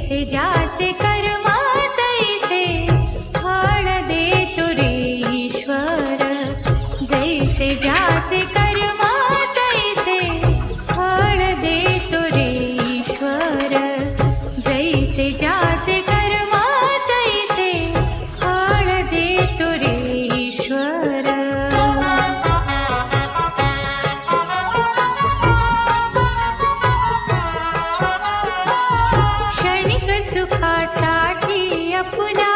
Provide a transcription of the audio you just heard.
जैसे ज्याचे कर्म तैसे फळ देतो रे ईश्वर। जैसे ज्याचे कर्म तैसे फळ देतो रे ईश्वर। जैसे ज्याचे कर्म तैसे फळ देतो रे ईश्वर। क्षणिक सुखासाठी आपुला